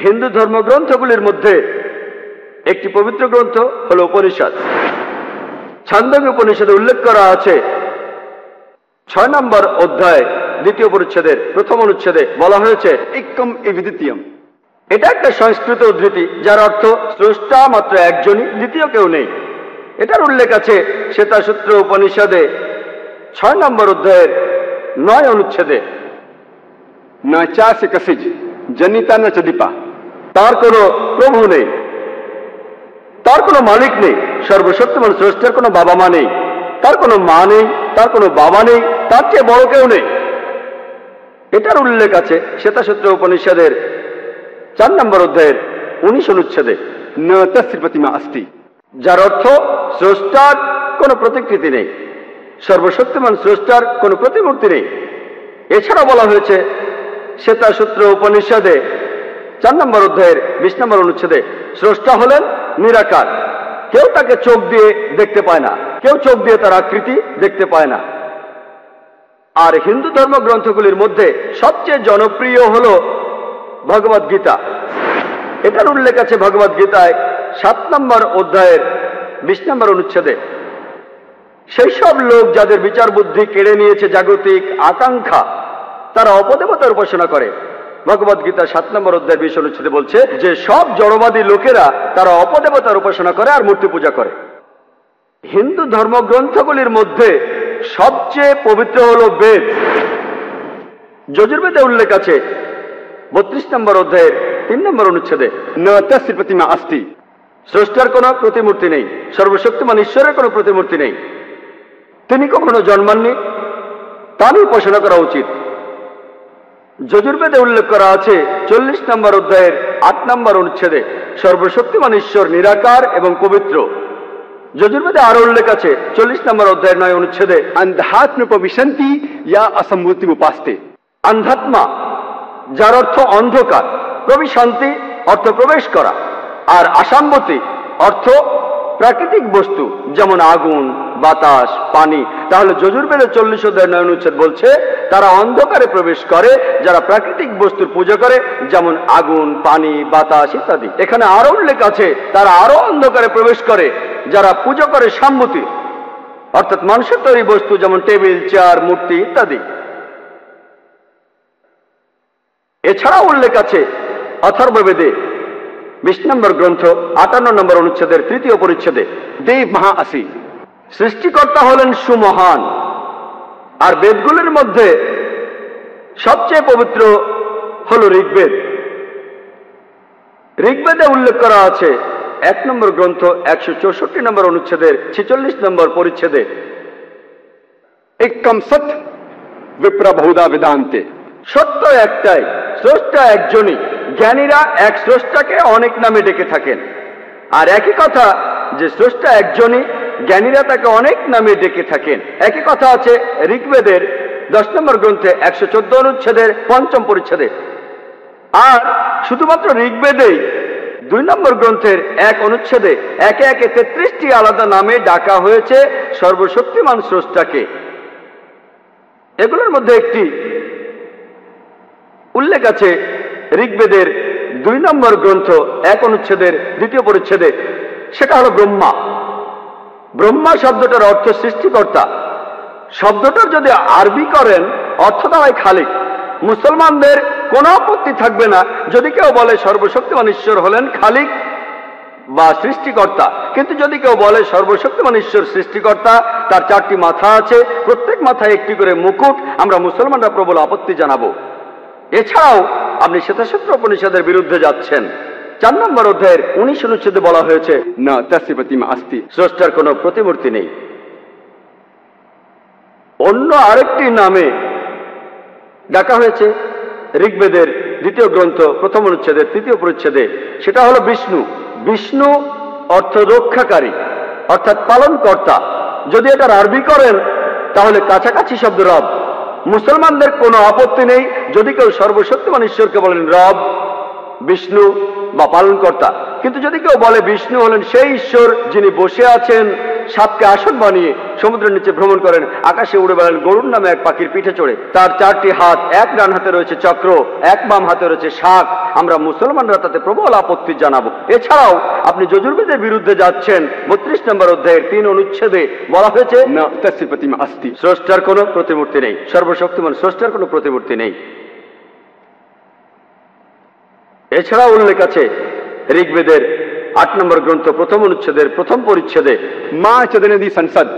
হিন্দু ধর্মগ্রন্থগুলির মধ্যে একটি পবিত্র গ্রন্থ হল উপনিষদ। ছান্দোগ্য উপনিষদে উল্লেখ করা আছে 6 নম্বর অধ্যায় 2য় পরিচ্ছেদের 1ম অনুচ্ছেদে বলা হয়েছে একম এবিদিত্যম। এটা একটা সংস্কৃত উদ্ধৃতি যার অর্থ স্রষ্টা মাত্র একজনই, দ্বিতীয় কেউ নেই। এটার উল্লেখ আছে শ্বেতাসূত্র উপনিষদে 6 নম্বর অধ্যায়ের 9 অনুচ্ছেদে। না চাষে কসিজ জনিতা না চদীপা। তার কোনো প্রভু নেই, তার কোনো মালিক নেই, সর্বশক্তিমান স্রষ্টার কোনো বাবা মা নেই, তার কোনো মা নেই, তার কোনো বাবা নেই, তার চেয়ে বড় কেউ নেই। এটার উল্লেখ আছে শ্বেতাসূত্র উপনিষদের 4 নম্বর অধ্যায়ের 19 অনুচ্ছেদে। ন তস্য প্রতিমা অস্তি। যার অর্থ স্রষ্টার কোনো প্রতিকৃতি নেই, সর্বশক্তিমান স্রষ্টার কোনো প্রতিমূর্তি নেই। এছাড়া বলা হয়েছে শ্বেতাসূত্র উপনিষদে 4 নম্বর অধ্যায়ের 20 নম্বর অনুচ্ছেদে স্রষ্টা হলেন নিরাকার। কেউ তাকে চোখ দিয়ে দেখতে পায় না, কেউ চোখ দিয়ে তার আকৃতি দেখতে পায় না। আর হিন্দু ধর্মগ্রন্থগুলির মধ্যে সবচেয়ে জনপ্রিয় হল ভগবদ গীতা। এটার উল্লেখ আছে ভগবদ গীতায় 7 নম্বর অধ্যায়ের 20 নম্বর অনুচ্ছেদে। সেই সব লোক যাদের বিচার বুদ্ধি কেড়ে নিয়েছে জাগতিক আকাঙ্ক্ষা, তারা অপদেবতার উপাসনা করে। ভগবদ গীতা 7 নম্বর অধ্যায় 20 অনুচ্ছেদে বলছে যে সব জড়বাদী লোকেরা তারা অপদেবতার উপাসনা করে আর মূর্তি পূজা করে। হিন্দু ধর্মগ্রন্থগুলির মধ্যে সবচেয়ে পবিত্র হল বেদ। যজুর্বেদে উল্লেখ আছে 32 নম্বর অধ্যায়ের 3 নম্বর অনুচ্ছেদে। ন তস্য প্রতিমা অস্তি। স্রষ্টার কোনো প্রতিমূর্তি নেই, সর্বশক্তিমান ঈশ্বরের কোনো প্রতিমূর্তি নেই। তিনি কখনো জন্মাননি, তারই উপাসনা করা উচিত। যজুর্বেদে উল্লেখ করা আছে 40 নম্বর অধ্যায়ের 8 নম্বর অনুচ্ছেদে সর্বশক্তিমান ঈশ্বর নিরাকার এবং পবিত্র। যজুর্বেদে আরো উল্লেখ আছে 40 নম্বর অধ্যায়ের 9 অনুচ্ছেদে অন্ধাত্ম প্রবিশন্তি ইয়া অসম্ভূতি উপাস্তে। অন্ধাত্মা, যার অর্থ অন্ধকার, প্রবিশান্তি অর্থ প্রবেশ করা, আর আসাম্বতি অর্থ প্রাকৃতিক বস্তু যেমন আগুন, বাতাস, পানি। তাহলে যজুর্বেদে 40 অধ্যায় 9 অনুচ্ছেদ বলছে তারা অন্ধকারে প্রবেশ করে যারা প্রাকৃতিক বস্তুর পূজা করে, যেমন আগুন, পানি, বাতাস ইত্যাদি। এখানে আরো উল্লেখ আছে তারা আরো অন্ধকারে প্রবেশ করে যারা পূজা করে সাম্মতি, অর্থাৎ মানুষের তৈরি বস্তু যেমন টেবিল, চেয়ার, মূর্তি ইত্যাদি। এছাড়াও উল্লেখ আছে অথর্ববেদে 20 নম্বর গ্রন্থ 58 নম্বর অনুচ্ছেদের 3য় পরিচ্ছেদে দেব মহা আসি। সৃষ্টিকর্তা হলেন সুমহান। আর বেদগুলির মধ্যে সবচেয়ে পবিত্র হল ঋগ্বেদ। ঋগ্বেদে উল্লেখ করা আছে 1 নম্বর গ্রন্থ 164 নম্বর অনুচ্ছেদের 46 নম্বর পরিচ্ছেদে একম সৎ বিপ্র বহুধা বেদান্তে। সত্য একটাই, স্রষ্টা একজনই। জ্ঞানীরা এক স্রষ্টাকে অনেক নামে ডেকে থাকেন। আর একই কথা যে স্রষ্টা একজনই, জ্ঞানীরা তাকে অনেক নামে ডেকে থাকেন। একই কথা আছে ঋগ্বেদের 10 নম্বর গ্রন্থে 114 অনুচ্ছেদের 5ম পরিচ্ছেদে। আর শুধুমাত্র ঋগ্বেদেই 2 নম্বর গ্রন্থের 1 অনুচ্ছেদে একে একে 33টি আলাদা নামে ডাকা হয়েছে সর্বশক্তিমান স্রষ্টাকে। এগুলোর মধ্যে একটি উল্লেখ আছে ঋগ্বেদের 2 নম্বর গ্রন্থ 1 অনুচ্ছেদের 2য় পরিচ্ছেদে। সেটা হলো ব্রহ্মা। ব্রহ্মা শব্দটার অর্থ সৃষ্টিকর্তা। শব্দটার যদি আরবি করেন অর্থ দাঁড়ায় খালিক। মুসলমানদের কোনো আপত্তি থাকবে না যদি কেউ বলে সর্বশক্তিমান ঈশ্বর হলেন খালিক বা সৃষ্টিকর্তা। কিন্তু যদি কেউ বলে সর্বশক্তিমান ঈশ্বর সৃষ্টিকর্তা, তার 4টি মাথা আছে, প্রত্যেক মাথায় একটি করে মুকুট, আমরা মুসলমানরা প্রবল আপত্তি জানাবো। এছাড়াও আপনি শ্বেতাসূত্র উপনিষদের বিরুদ্ধে যাচ্ছেন। 4 নম্বর অধ্যায়ের 19 অনুচ্ছেদে বলা হয়েছে ন তস্য প্রতিমা অস্তি। স্রষ্টার কোনো প্রতিমূর্তি নেই। অন্য আরেকটি নামে ডাকা হয়েছে ঋগ্বেদের 2য় গ্রন্থ 1ম অনুচ্ছেদের 3য় পরিচ্ছেদে। সেটা হলো বিষ্ণু। বিষ্ণু অর্থ রক্ষাকারী, অর্থাৎ পালনকর্তা। যদি এটার আরবি করেন তাহলে কাছাকাছি শব্দ রব। মুসলমানদের কোনো আপত্তি নেই যদি কেউ সর্বশক্তিমান ঈশ্বরকে বলেন রব, বিষ্ণু বা পালনকর্তা। কিন্তু যদি কেউ বলে বিষ্ণু হলেন সেই ঈশ্বর যিনি বসে আছেন সাপকে আসন বানিয়ে সমুদ্রের নিচে ভ্রমণ করেন, আকাশে উড়ে বেড়ান গরুর নামে এক পাখির পিঠে চড়ে। তার 4টি হাত, এক ডান হাতে রয়েছে চক্র, এক বাম হাতে রয়েছে শাক। আমরা মুসলমানরা তাতে প্রবল আপত্তি জানাবো। এছাড়াও আপনি যজুর্বেদের বিরুদ্ধে যাচ্ছেন। 32 নম্বর অধ্যায়ের 3 অনুচ্ছেদে বলা হয়েছে न तस्य प्रतिमा अस्ति। স্রষ্টার কোনো প্রতিমূর্তি নেই, সর্বশক্তিমান স্রষ্টার কোনো প্রতিমূর্তি নেই। এছাড়া উল্লেখ আছে ঋগ্বেদের 8 নম্বর গ্রন্থ 1ম অনুচ্ছেদের 1ম পরিচ্ছেদে, मां चदनदी संसद,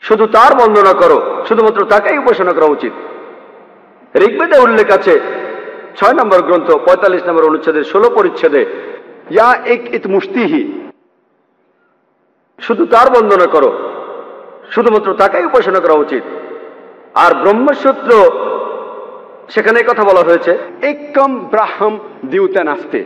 শুধু তার বন্দনা করো, শুধুমাত্র তাকেই উপাসনা করা উচিত। ঋগ্বেদে উল্লেখ আছে 6 নম্বর গ্রন্থ 45 নম্বর অনুচ্ছেদের 16 পরিচ্ছেদে, या एक इतमुष्टि ही, শুধু তার বন্দনা করো, শুধুমাত্র তাকেই উপাসনা করা উচিত। আর ব্রহ্মসূত্র সেখানে কথা বলা হয়েছে एकम ब्राह्म द्यूत नास्ते,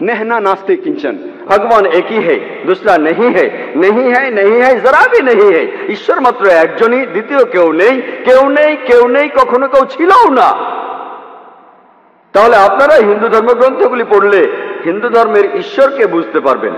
नहना नास्ते किंचन। ভগবান একই है, दूसरा नहीं है, नहीं है, नहीं है, जरा भी नहीं है। ঈশ্বর মাত্র একজনই, দ্বিতীয় কেউ নেই, কেউ নেই, কেউ নেই, কখনো কেউ ছিলও না। তাহলে আপনারা হিন্দু ধর্মগ্রন্থগুলি পড়লে হিন্দু ধর্মের ঈশ্বরকে বুঝতে পারবেন।